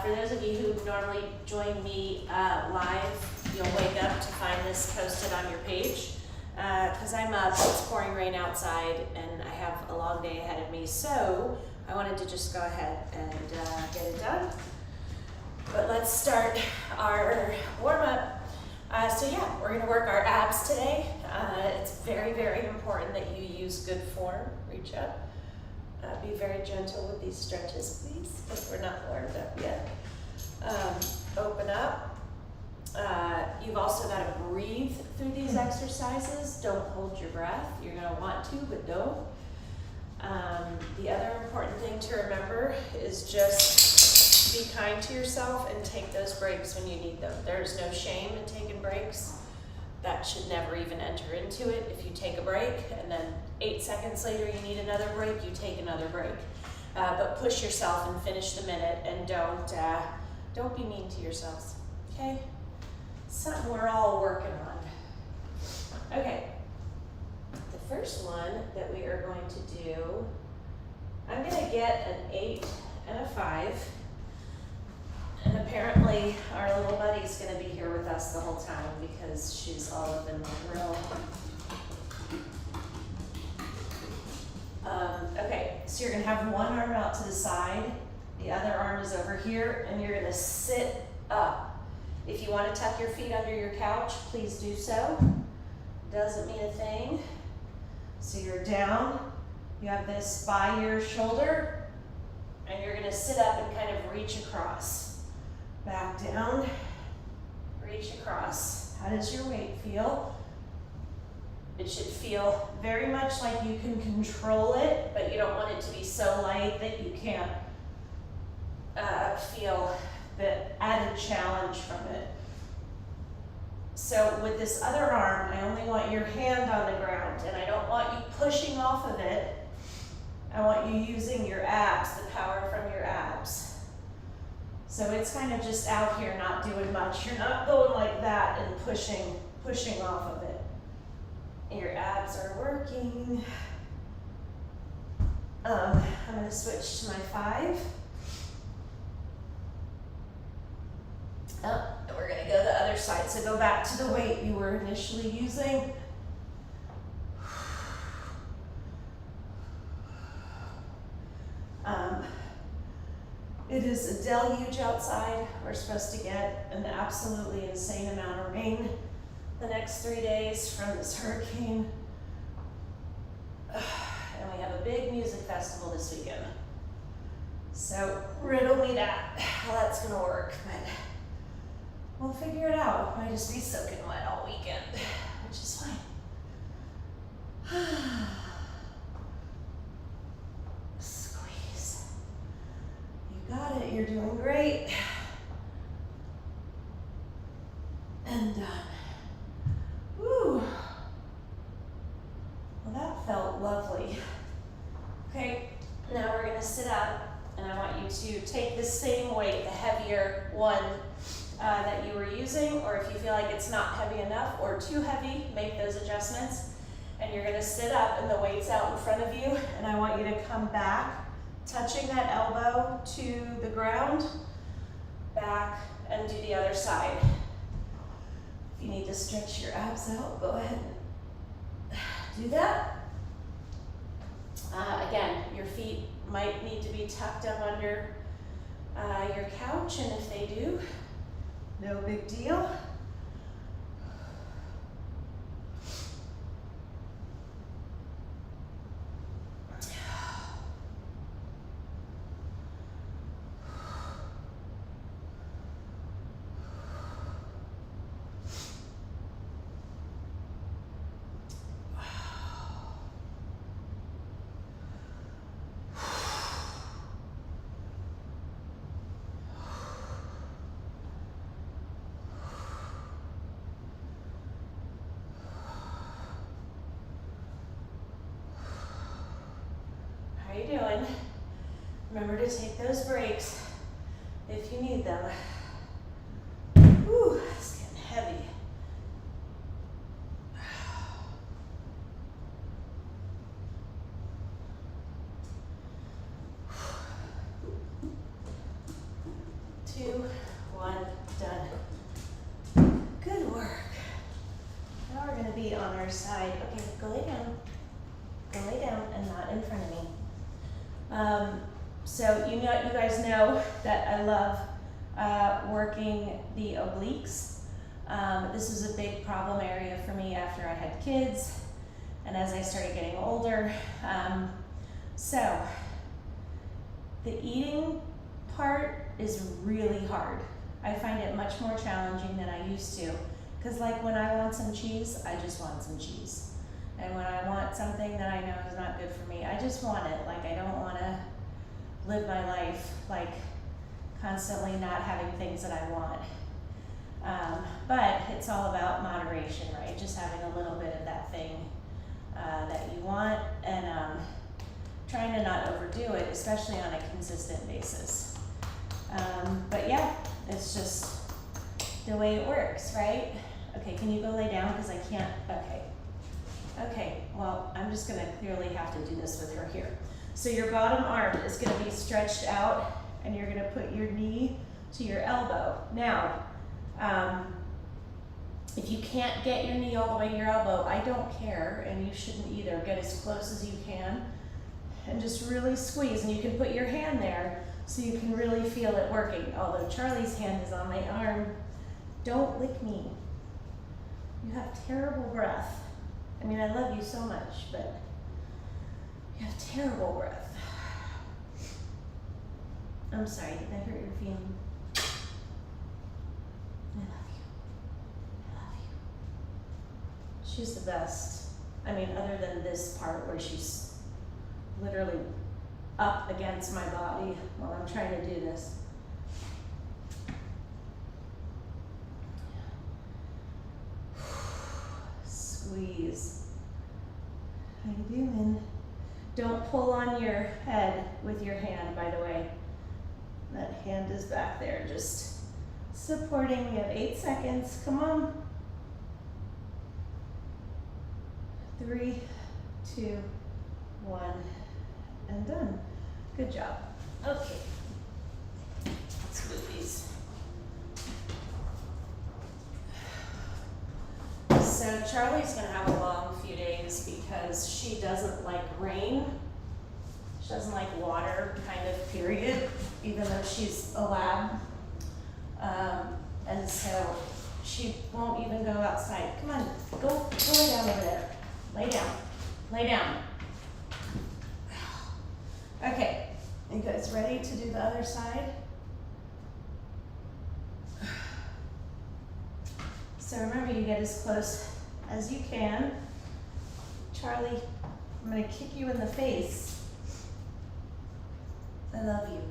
For those of you who normally join me live, you'll wake up to find this posted on your page. Because I'm up, it's pouring rain outside, and I have a long day ahead of me, so I wanted to just go ahead and get it done. But let's start our warm-up. So yeah, we're gonna work our abs today. It's very, very important that you use good form. Reach up. Be very gentle with these stretches, please, because we're not warmed up yet. Open up. You've also got to breathe through these exercises. Don't hold your breath. You're going to want to, but don't. The other important thing to remember is just be kind to yourself and take those breaks when you need them. There's no shame in taking breaks. That should never even enter into it. If you take a break and then 8 seconds later you need another break, you take another break. But push yourself and finish the minute, and don't be mean to yourselves, okay? Something we're all working on. Okay, the first one that we are going to do, I'm gonna get an 8 and a 5. And apparently our little buddy's gonna be here with us the whole time because she's all up in one row. Okay, so you're gonna have one arm out to the side, the other arm is over here, and you're gonna sit up. If you wanna tuck your feet under your couch, please do so. Doesn't mean a thing. So you're down, you have this by your shoulder, and you're gonna sit up and kind of reach across. Back down, reach across. How does your weight feel? It should feel very much like you can control it, but you don't want it to be so light that you can't feel the added challenge from it. So with this other arm, I only want your hand on the ground, and I don't want you pushing off of it. I want you using your abs, the power from your abs. So it's kind of just out here not doing much. You're not going like that and pushing off of it. Your abs are working. I'm going to switch to my 5. And we're going to go the other side. So go back to the weight you were initially using. It is a deluge outside. We're supposed to get an absolutely insane amount of rain the next 3 days from this hurricane. And we have a big music festival this weekend. So riddle me that, how that's gonna work, but we'll figure it out. Might just be soaking wet all weekend, which is fine. Squeeze. You got it, you're doing great. And done. Woo. Well, that felt lovely. Okay, now we're gonna sit up, and I want you to take the same weight, the heavier one that you were using, or if you feel like it's not heavy enough or too heavy, make those adjustments. And you're gonna sit up and the weight's out in front of you, and I want you to come back, touching that elbow to the ground, back, and do the other side. If you need to stretch your abs out, go ahead and do that. Again, your feet might need to be tucked up under your couch, and if they do, no big deal. How you doing? Remember to take those breaks if you need them. Whew, it's getting heavy. 2, 1, done. Good work. Now we're gonna be on our side. Okay, go lay down. Go lay down and not in front of me. So you guys know that I love working the obliques. This was a big problem area for me after I had kids and as I started getting older. So the eating part is really hard. I find it much more challenging than I used to, because like when I want some cheese, I just want some cheese. And when I want something that I know is not good for me, I just want it. Like I don't want to live my life like constantly not having things that I want. But it's all about moderation, right? Just having a little bit of that thing that you want, and trying to not overdo it, especially on a consistent basis. But yeah, it's just the way it works, right? Okay, can you go lay down? Because I can't, okay. Okay, well, I'm just gonna clearly have to do this with her here. So your bottom arm is gonna be stretched out, and you're gonna put your knee to your elbow. Now, if you can't get your knee all the way to your elbow, I don't care, and you shouldn't either. Get as close as you can, and just really squeeze. And you can put your hand there so you can really feel it working. Although Charlie's hand is on my arm, don't lick me. You have terrible breath. I mean, I love you so much, but you have terrible breath. I'm sorry, did I hurt your feeling? I love you. I love you. She's the best. I mean, other than this part where she's literally up against my body while I'm trying to do this. Squeeze. How you doing? Don't pull on your head with your hand, by the way. That hand is back there, just supporting. We have 8 seconds. Come on. 3, 2, 1, and done. Good job. Okay. Let's move these. So Charlie's gonna have a long few days because she doesn't like rain. She doesn't like water, kind of, period, even though she's a lab. And so she won't even go outside. Come on, go lay down over there. Lay down, lay down. Okay, you guys ready to do the other side? So remember, you get as close as you can. Charlie, I'm gonna kick you in the face. I love you.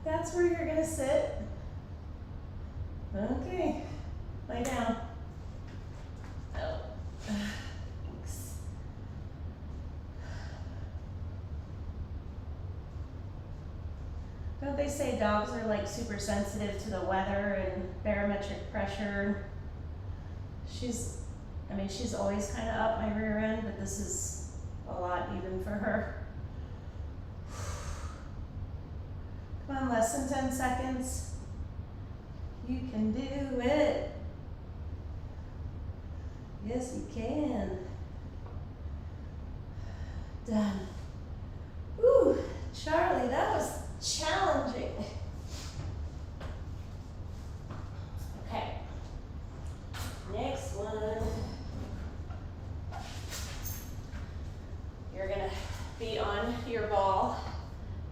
That's where you're gonna sit. Okay, lay down. Oh, thanks. Don't they say dogs are like super sensitive to the weather and barometric pressure? She's always kind of up my rear end, but this is a lot even for her. Come on, less than 10 seconds. You can do it. Yes, you can. Done. Whew, Charlie, that was challenging. Okay. Next one. You're gonna be on your ball.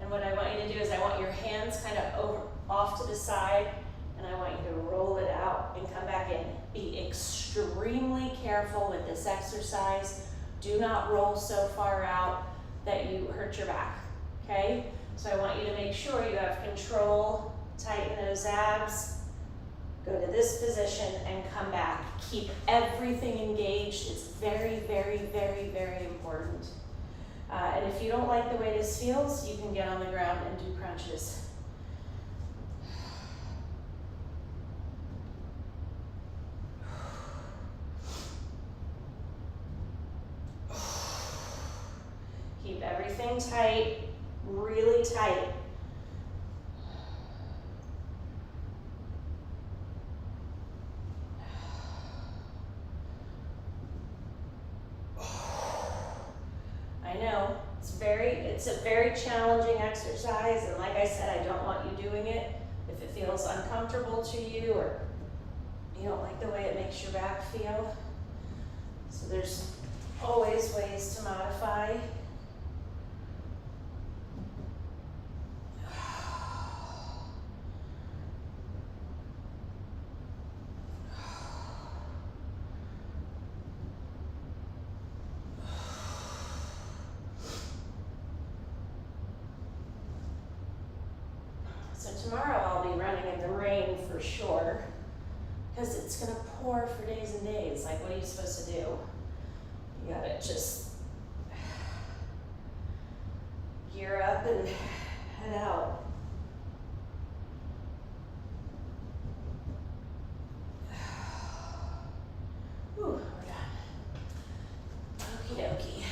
And what I want you to do is I want your hands kind of off to the side, and I want you to roll it out and come back in. Be extremely careful with this exercise. Do not roll so far out that you hurt your back, okay? So I want you to make sure you have control, tighten those abs, go to this position and come back. Keep everything engaged. It's very, very, very, very important. And if you don't like the way this feels, you can get on the ground and do crunches. everything tight, really tight. I know, it's a very challenging exercise, and like I said, I don't want you doing it if it feels uncomfortable to you or you don't like the way it makes your back feel. So there's always ways to modify. So tomorrow I'll be running in the rain for sure, because it's gonna pour for days and days. Like, what are you supposed to do? You gotta just gear up and head out. Whew, we're done. Okie dokie.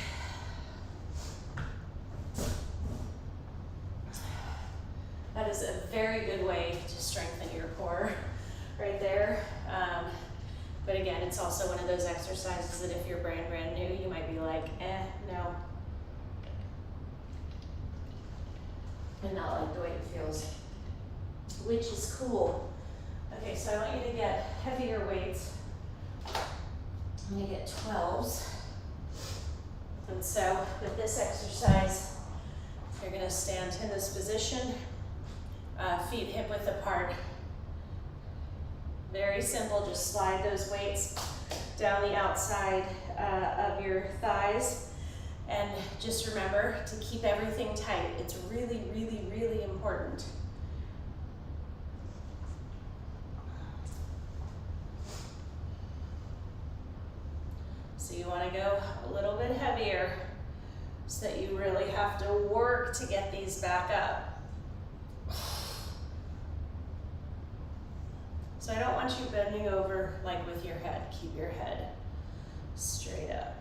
That is a very good way to strengthen your core right there. But again, it's also one of those exercises that if you're brand new, you might be like, no. And not like the way it feels, which is cool. Okay, so I want you to get heavier weights. I'm gonna get 12s. And so with this exercise, you're gonna stand in this position, feet hip width apart. Very simple, just slide those weights down the outside of your thighs. And just remember to keep everything tight. It's really, really, really important. So you want to go a little bit heavier so that you really have to work to get these back up. So I don't want you bending over like with your head. Keep your head straight up.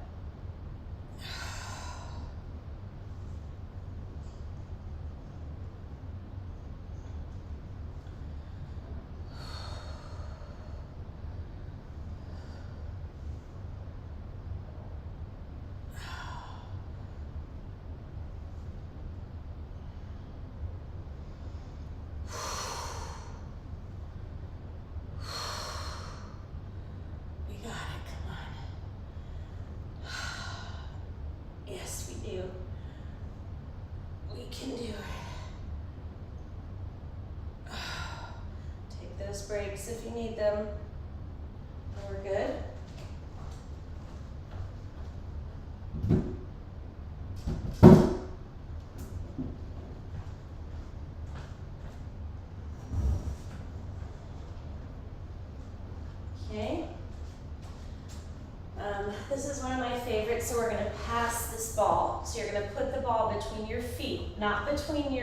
Breaks if you need them. We're good. Okay. This is one of my favorites, so we're going to pass this ball. So you're going to put the ball between your feet, not between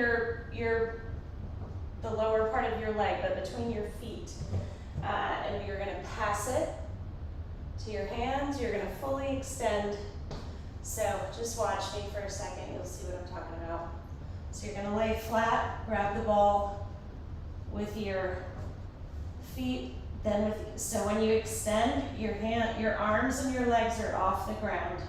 the lower part of your leg, but between your feet. And you're going to pass it to your hands. You're going to fully extend. So just watch me for a second. You'll see what I'm talking about. So you're going to lay flat, grab the ball with your feet. So when you extend, your arms and your legs are off the ground.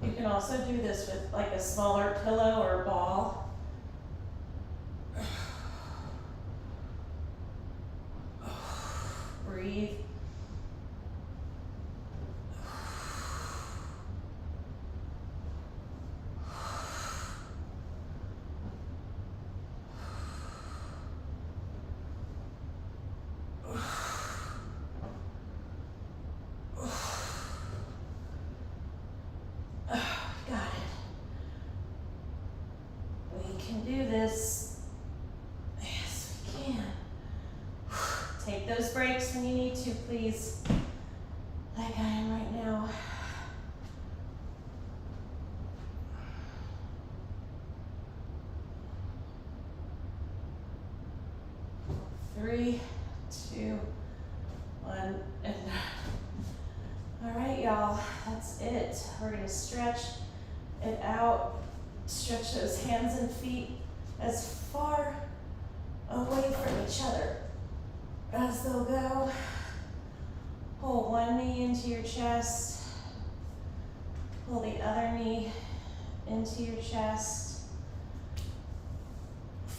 You can also do this with like a smaller pillow or ball. Breathe. Do this. Yes, we can. Take those breaks when you need to, please. Like I am right now. 3, 2, 1, and all right, y'all, that's it. We're gonna stretch it out, stretch those hands and feet as far away from each other as they'll go. Pull one knee into your chest, pull the other knee into your chest.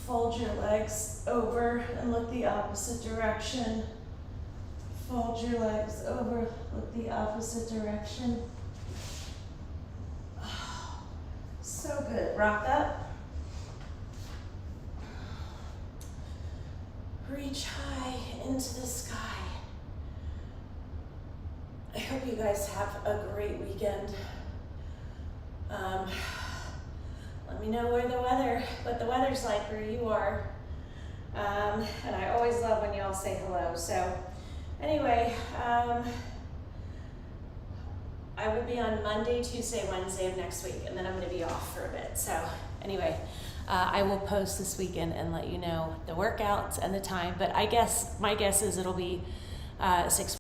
Fold your legs over and look the opposite direction. Fold your legs over, look the opposite direction. Oh, so good. Rock up. Reach high into the sky. I hope you guys have a great weekend. Let me know what the weather's like where you are. And I always love when y'all say hello. So anyway, I will be on Monday, Tuesday, Wednesday of next week, and then I'm gonna be off for a bit. So anyway, I will post this weekend and let you know the workouts and the time, but my guess is it'll be 6